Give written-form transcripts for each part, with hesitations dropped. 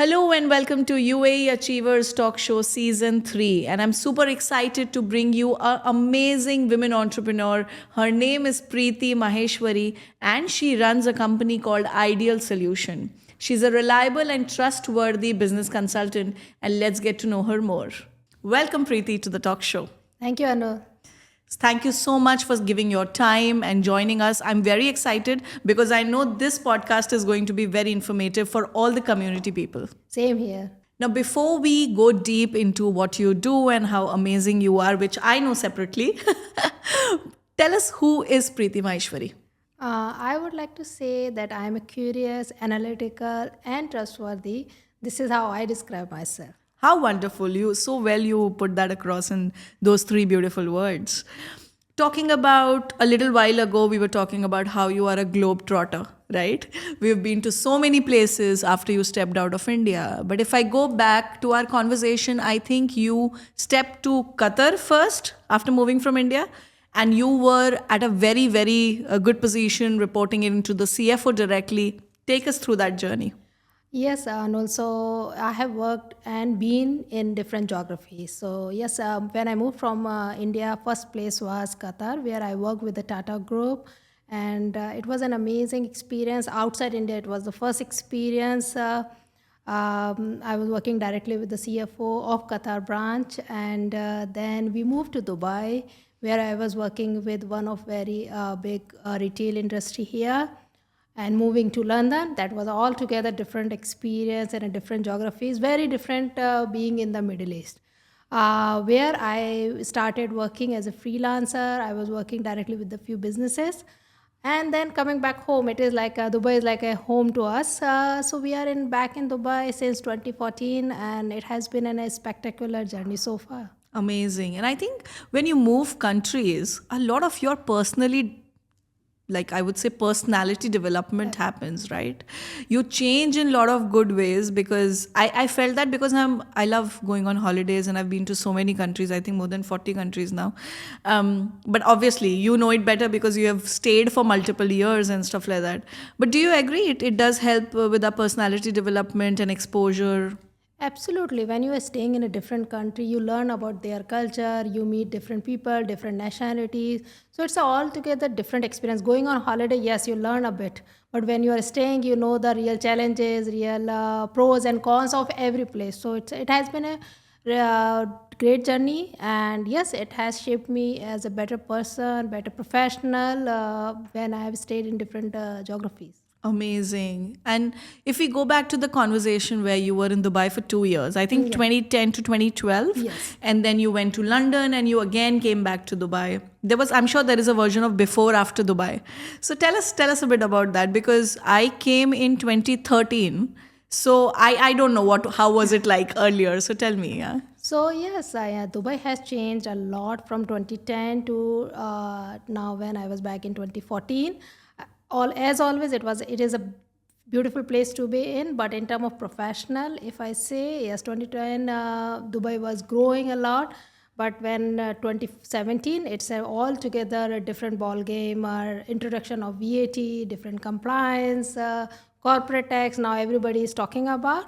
Hello and welcome to UAE Achievers Talk Show Season 3. And I'm super excited to bring you an amazing women entrepreneur. Her name is Preeti Maheshwari and she runs a company called Ideal Solution. She's a reliable and trustworthy business consultant, and let's get to know her more. Welcome, Preeti, to the talk show. Thank you, Anu. Thank you so much for giving your time and joining us. I'm very excited because I know this podcast is going to be very informative for all the community people. Same here. Now, before we go deep into what you do and how amazing you are, which I know separately, tell us who is Preeti Maheshwari. I would like to say that I am a curious, analytical, and trustworthy. This is how I describe myself. How wonderful. You put that across in those three beautiful words. Talking about a little while ago, we were talking about how you are a globetrotter, right? We've been to so many places after you stepped out of India. But if I go back to our conversation, I think you stepped to Qatar first after moving from India. And you were at a very, very good position reporting into the CFO directly. Take us through that journey. Yes, and also I have worked and been in different geographies. So yes, when I moved from India, first place was Qatar, where I worked with the Tata Group, and it was an amazing experience. Outside India, it was the first experience. I was working directly with the CFO of Qatar branch, and then we moved to Dubai, where I was working with one of very big retail industry here, and moving to London. That was altogether different experience and a different geography. It's very different being in the Middle East, where I started working as a freelancer. I was working directly with a few businesses, and then coming back home. It is like Dubai is like a home to us. So we are in back in Dubai since 2014, and it has been a spectacular journey so far. Amazing. And I think when you move countries, a lot of your like I would say personality development happens, right? You change in a lot of good ways because I felt that because I love going on holidays and I've been to so many countries, I think more than 40 countries now. But obviously you know it better because you have stayed for multiple years and stuff like that. But do you agree it does help with our personality development and exposure? Absolutely. When you are staying in a different country, you learn about their culture, you meet different people, different nationalities. So it's a altogether different experience. Going on holiday, yes, you learn a bit. But when you are staying, you know the real challenges, real pros and cons of every place. So it has been a great journey. And yes, it has shaped me as a better person, better professional when I have stayed in different geographies. Amazing. And if we go back to the conversation where you were in Dubai for 2 years, I think 2010 to 2012, Yes. and then you went to London and you again came back to Dubai. I'm sure there is a version of before, after Dubai. So tell us a bit about that because I came in 2013. So I don't know how was it like earlier. So tell me, yeah. So yes, Dubai has changed a lot from 2010 to now when I was back in 2014. All as always, it is a beautiful place to be in. But in terms of professional, if I say yes, 2010 Dubai was growing a lot. But when 2017, it's altogether a different ball game. Introduction of VAT, different compliance, corporate tax. Now everybody is talking about.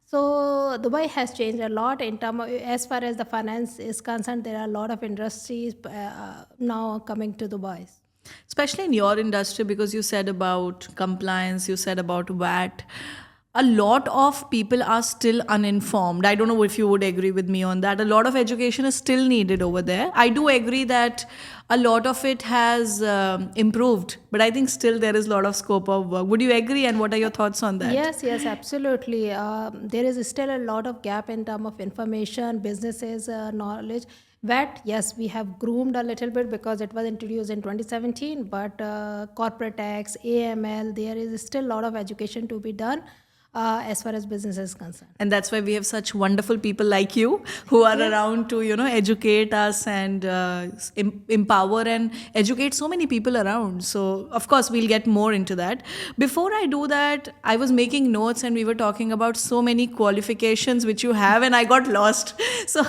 So Dubai has changed a lot in terms of, as far as the finance is concerned. There are a lot of industries now coming to Dubai. Especially in your industry, because you said about compliance, you said about VAT. A lot of people are still uninformed. I don't know if you would agree with me on that. A lot of education is still needed over there. I do agree that a lot of it has improved, but I think still there is a lot of scope of work. Would you agree? And what are your thoughts on that? Yes, absolutely. There is still a lot of gap in terms of information, businesses, knowledge. But yes, we have groomed a little bit because it was introduced in 2017. But corporate tax, AML, there is still a lot of education to be done as far as business is concerned. And that's why we have such wonderful people like you who are around to educate us and empower and educate so many people around. So of course we'll get more into that. Before I do that, I was making notes and we were talking about so many qualifications which you have and I got lost. So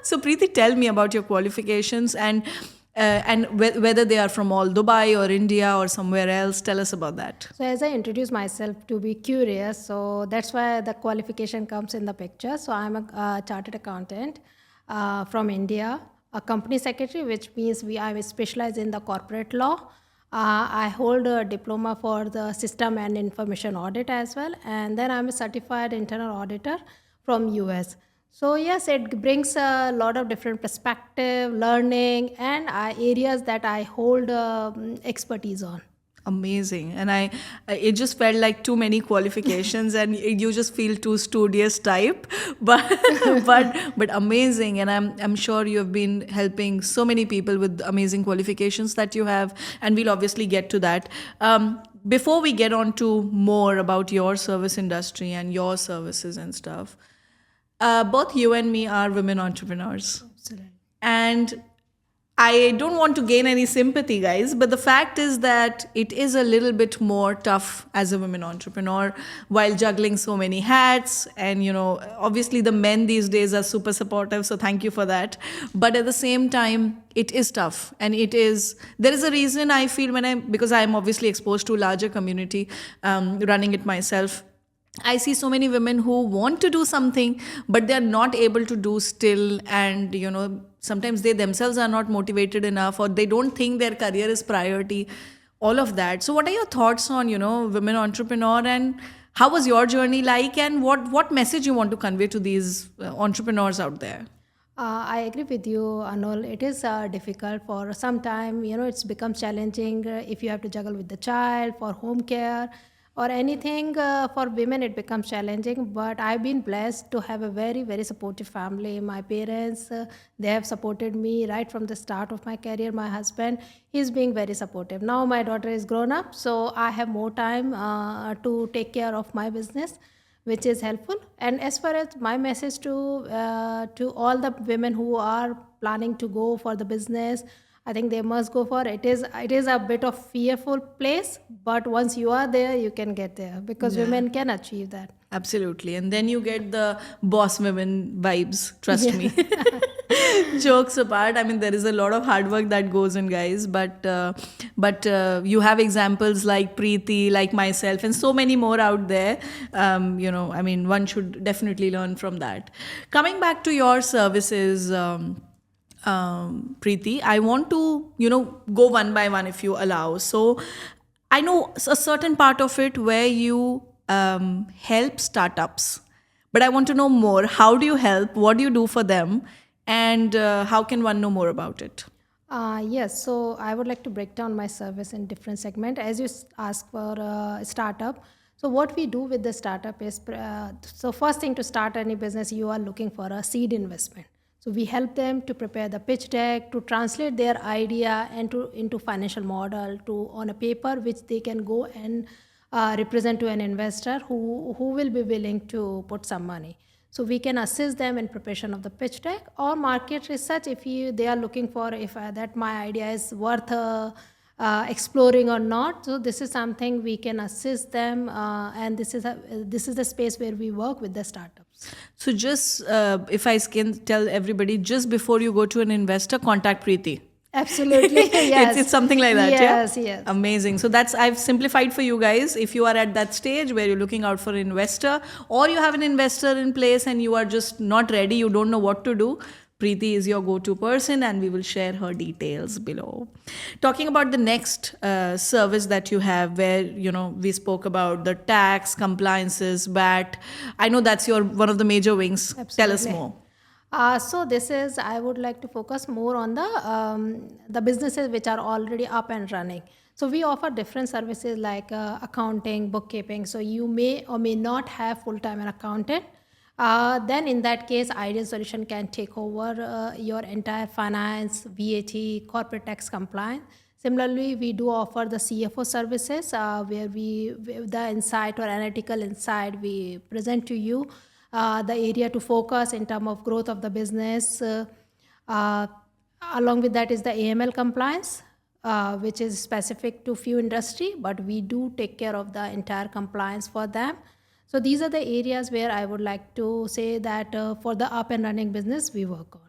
so Preeti, tell me about your qualifications and and whether they are from all Dubai or India or somewhere else. Tell us about that. So as I introduce myself to be curious, so that's why the qualification comes in the picture. So I'm a chartered accountant from India, a company secretary, which means I specialize in the corporate law. I hold a diploma for the system and information audit as well, and then I'm a certified internal auditor from US. So yes, it brings a lot of different perspective, learning, and areas that I hold expertise on. Amazing. And it just felt like too many qualifications, and you just feel too studious type, but but amazing. And I'm sure you have been helping so many people with amazing qualifications that you have, and we'll obviously get to that. Before we get on to more about your service industry and your services and stuff, both you and me are women entrepreneurs. Absolutely. And I don't want to gain any sympathy, guys, but the fact is that it is a little bit more tough as a women entrepreneur while juggling so many hats. And, obviously the men these days are super supportive, so thank you for that. But at the same time, it is tough. And there is a reason I feel because I'm obviously exposed to a larger community, running it myself. I see so many women who want to do something, but they're not able to do still. And, sometimes they themselves are not motivated enough, or they don't think their career is priority, all of that. So what are your thoughts on, women entrepreneur, and how was your journey like, and what message you want to convey to these entrepreneurs out there? I agree with you, Anul. It is difficult for some time. It's become challenging if you have to juggle with the child, for home care, or anything. For women, it becomes challenging. But I've been blessed to have a very, very supportive family. My parents, they have supported me right from the start of my career. My husband, he's being very supportive. Now my daughter is grown up, so I have more time to take care of my business, which is helpful. And as far as my message to all the women who are planning to go for the business, I think they must go for it. It is a bit of fearful place, but once you are there, you can get there, because women can achieve that. Absolutely. And then you get the boss women vibes, trust me. Jokes apart, I mean, there is a lot of hard work that goes in, guys. But you have examples like Preeti, like myself, and so many more out there. I mean, one should definitely learn from that. Coming back to your services, Preeti, I want to, go one by one if you allow. So I know a certain part of it where you help startups, but I want to know more. How do you help? What do you do for them? And how can one know more about it? Yes, so I would like to break down my service in different segment. As you ask for a startup, so what we do with the startup is, so first thing, to start any business, you are looking for a seed investment. So we help them to prepare the pitch deck, to translate their idea into financial model on a paper, which they can go and represent to an investor who will be willing to put some money. So we can assist them in preparation of the pitch deck or market research if they are looking for if that my idea is worth exploring or not. So this is something we can assist them, and this is the space where we work with the startups. So just if I can tell everybody, just before you go to an investor, contact Preeti. Absolutely. Yes. It's something like that. Yes, yeah? yes. Amazing. So I've simplified for you guys. If you are at that stage where you're looking out for an investor, or you have an investor in place and you are just not ready, you don't know what to do, Preeti is your go-to person, and we will share her details below. Talking about the next service that you have, where we spoke about the tax, compliances, VAT. I know that's one of the major wings. Absolutely. Tell us more. So this is, I would like to focus more on the businesses which are already up and running. So we offer different services like accounting, bookkeeping. So you may or may not have full-time an accountant. Then in that case, Ideal Solution can take over your entire finance, VAT, corporate tax compliance. Similarly, we do offer the CFO services where the insight or analytical insight we present to you, the area to focus in terms of growth of the business. Along with that is the AML compliance, which is specific to few industry, but we do take care of the entire compliance for them. So these are the areas where I would like to say that for the up and running business we work on.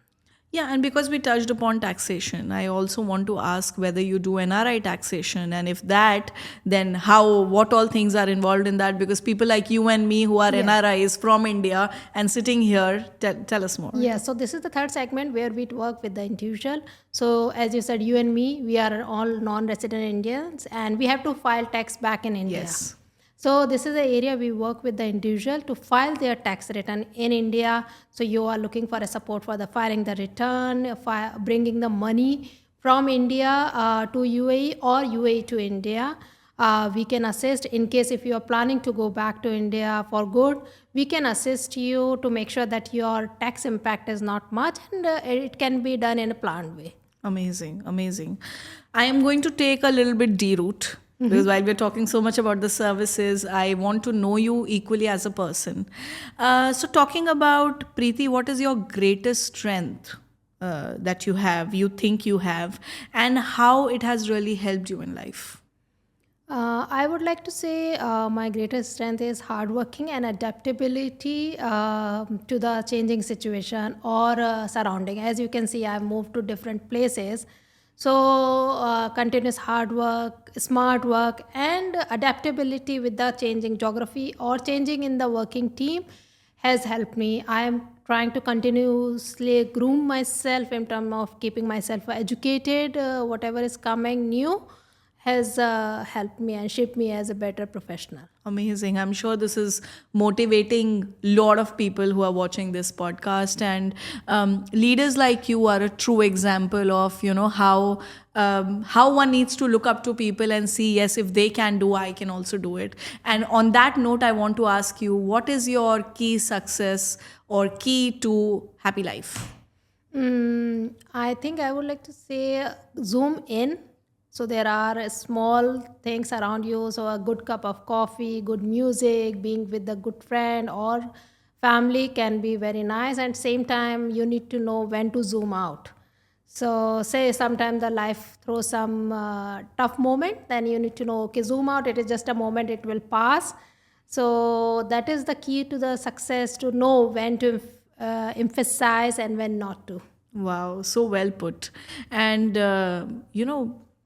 Yeah, and because we touched upon taxation, I also want to ask whether you do NRI taxation, and if that, then how, what all things are involved in that? Because people like you and me who are Yes. NRIs from India and sitting here, tell us more. Yeah, so this is the third segment where we work with the individual. So as you said, you and me, we are all non-resident Indians, and we have to file tax back in India. Yes. So this is the area we work with the individual to file their tax return in India. So you are looking for a support for the filing the return, bringing the money from India to UAE or UAE to India. We can assist in case if you are planning to go back to India for good. We can assist you to make sure that your tax impact is not much, and it can be done in a planned way. Amazing, amazing. I am going to take a little bit deroute because while we're talking so much about the services, I want to know you equally as a person. So, talking about Preeti, what is your greatest strength that you think you have, and how it has really helped you in life? I would like to say my greatest strength is hardworking and adaptability to the changing situation or surrounding. As you can see, I've moved to different places. So, continuous hard work, smart work, and adaptability with the changing geography or changing in the working team has helped me. I am trying to continuously groom myself in terms of keeping myself educated, whatever is coming new has helped me and shaped me as a better professional. Amazing. I'm sure this is motivating a lot of people who are watching this podcast. And leaders like you are a true example of, how one needs to look up to people and see, yes, if they can do, I can also do it. And on that note, I want to ask you, what is your key success or key to happy life? I think I would like to say zoom in. So there are small things around you. So a good cup of coffee, good music, being with a good friend or family can be very nice. And same time, you need to know when to zoom out. So say sometimes the life throws some tough moment, then you need to know, okay, zoom out. It is just a moment. It will pass. So that is the key to the success to know when to emphasize and when not to. Wow, so well put. And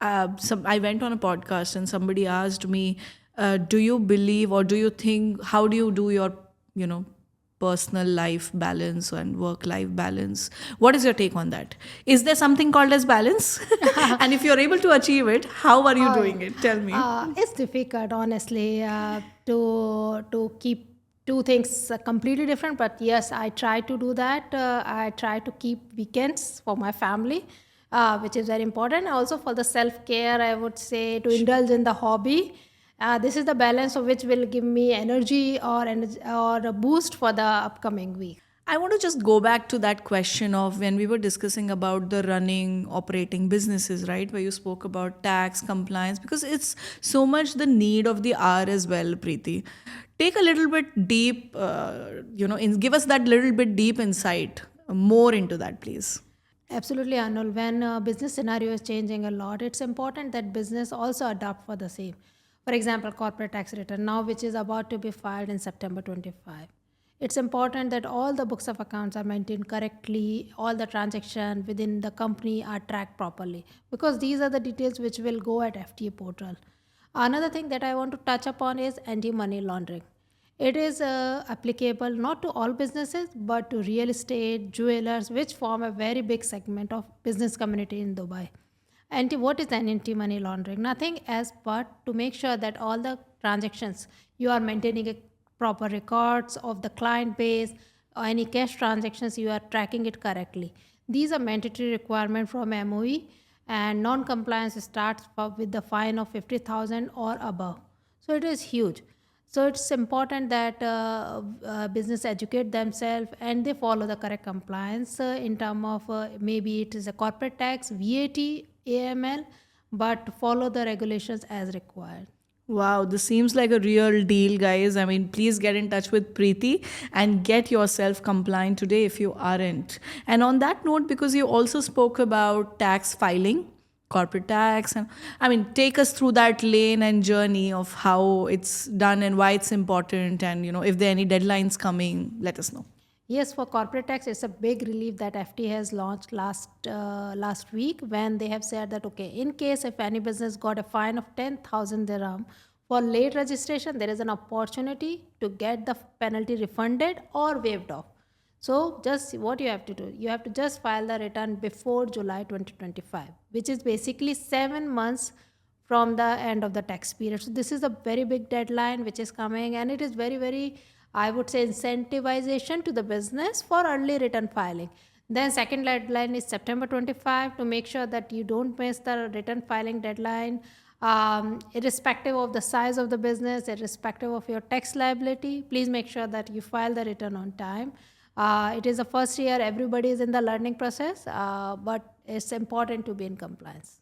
I went on a podcast and somebody asked me, "Do you believe or do you think? How do you do your, personal life balance and work life balance? What is your take on that? Is there something called as balance? And if you're able to achieve it, how are you doing it? Tell me." It's difficult, honestly, to keep two things completely different. But yes, I try to do that. I try to keep weekends for my family, which is very important. Also for the self care, I would say to indulge in the hobby. This is the balance of which will give me or a boost for the upcoming week. I want to just go back to that question of when we were discussing about the running, operating businesses, right? Where you spoke about tax, compliance, because it's so much the need of the hour as well, Preeti. Take a little bit deep, give us that little bit deep insight, more into that, please. Absolutely, Anul. When business scenario is changing a lot, it's important that business also adapt for the same. For example, corporate tax return now, which is about to be filed in September 25. It's important that all the books of accounts are maintained correctly, all the transactions within the company are tracked properly, because these are the details which will go at FTA portal. Another thing that I want to touch upon is anti-money laundering. It is applicable not to all businesses but to real estate, jewelers, which form a very big segment of business community in Dubai. What is an anti-money laundering? Nothing as but to make sure that all the transactions you are maintaining a proper records of the client base or any cash transactions you are tracking it correctly. These are mandatory requirement from MOE, and non-compliance starts with the fine of 50,000 or above. So it is huge. So it's important that business educate themselves and they follow the correct compliance in term of maybe it is a corporate tax, VAT, AML, but follow the regulations as required. Wow, this seems like a real deal, guys. I mean, please get in touch with Preeti and get yourself compliant today if you aren't. And on that note, because you also spoke about tax filing, corporate tax, and I mean, take us through that lane and journey of how it's done and why it's important, and if there are any deadlines coming, let us know. Yes, for corporate tax, it's a big relief that FT has launched last week when they have said that okay, in case if any business got a fine of 10,000 dirham for late registration, there is an opportunity to get the penalty refunded or waived off. So just what you have to do, you have to just file the return before July 2025, which is basically 7 months from the end of the tax period. So this is a very big deadline which is coming, and it is very, very, I would say, incentivization to the business for early return filing. Then second deadline is September 25 to make sure that you don't miss the return filing deadline. Irrespective of the size of the business, irrespective of your tax liability, please make sure that you file the return on time. It is the first year, everybody is in the learning process, but it's important to be in compliance.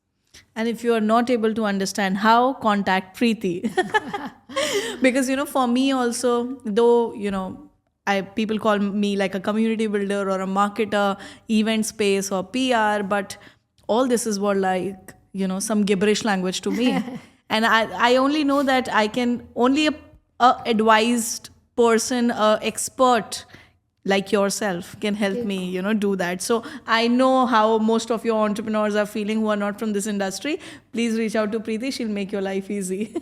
And if you are not able to understand how, contact Preeti. Because, for me also, though, people call me like a community builder or a marketer, event space or PR, but all this is what like, some gibberish language to me. And I only know that I can only a advised person, a expert like yourself can help me, do that. So I know how most of your entrepreneurs are feeling who are not from this industry. Please reach out to Preeti. She'll make your life easy.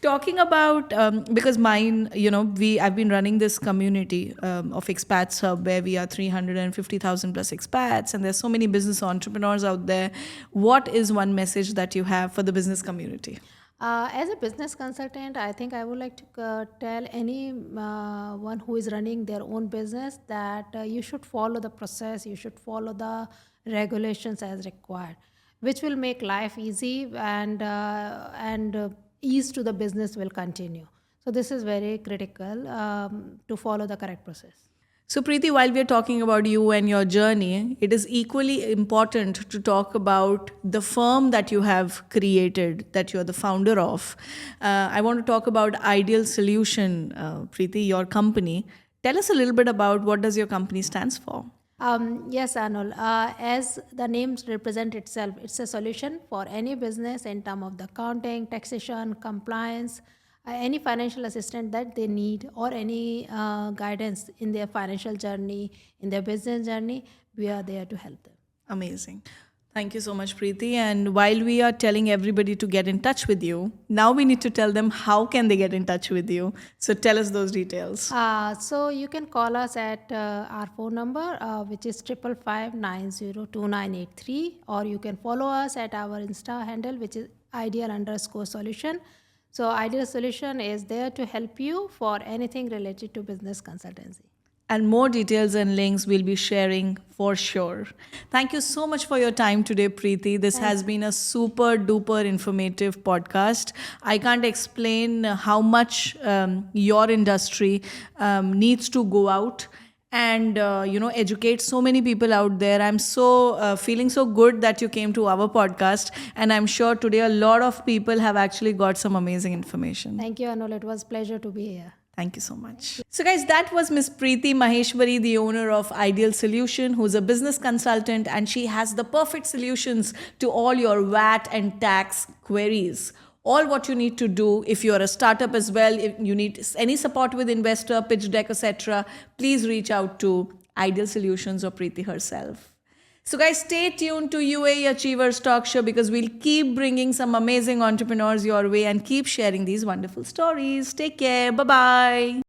Talking about, because mine, I've been running this community of Expats Hub where we are 350,000 plus expats, and there's so many business entrepreneurs out there. What is one message that you have for the business community? As a business consultant, I think I would like to tell any one who is running their own business that you should follow the process, you should follow the regulations as required, which will make life easy, and ease to the business will continue. So this is very critical to follow the correct process. So, Preeti, while we are talking about you and your journey, it is equally important to talk about the firm that you have created, that you're the founder of. I want to talk about Ideal Solution, Preeti, your company. Tell us a little bit about what does your company stands for? Yes, Anul. As the name represents itself, it's a solution for any business in terms of the accounting, taxation, compliance, any financial assistance that they need, or any guidance in their financial journey, in their business journey. We are there to help them. Amazing. Thank you so much, Preeti. And while we are telling everybody to get in touch with you, now we need to tell them how can they get in touch with you. So tell us those details. So you can call us at our phone number, which is 555-902983, or you can follow us at our Insta handle, which is ideal_solution. So Ideal Solution is there to help you for anything related to business consultancy. And more details and links we'll be sharing for sure. Thank you so much for your time today, Preeti. This has been a super duper informative podcast. I can't explain how much your industry needs to go out and educate so many people out there. I'm so feeling so good that you came to our podcast, and I'm sure today a lot of people have actually got some amazing information. Thank you, Anul. It was a pleasure to be here. Thank you so much. So guys, that was Miss Preeti Maheshwari, the owner of Ideal Solution, who's a business consultant, and she has the perfect solutions to all your VAT and tax queries. All what you need to do if you're a startup as well, if you need any support with investor, pitch deck, etc., please reach out to Ideal Solutions or Preeti herself. So guys, stay tuned to UAE Achievers Talk Show because we'll keep bringing some amazing entrepreneurs your way and keep sharing these wonderful stories. Take care. Bye-bye.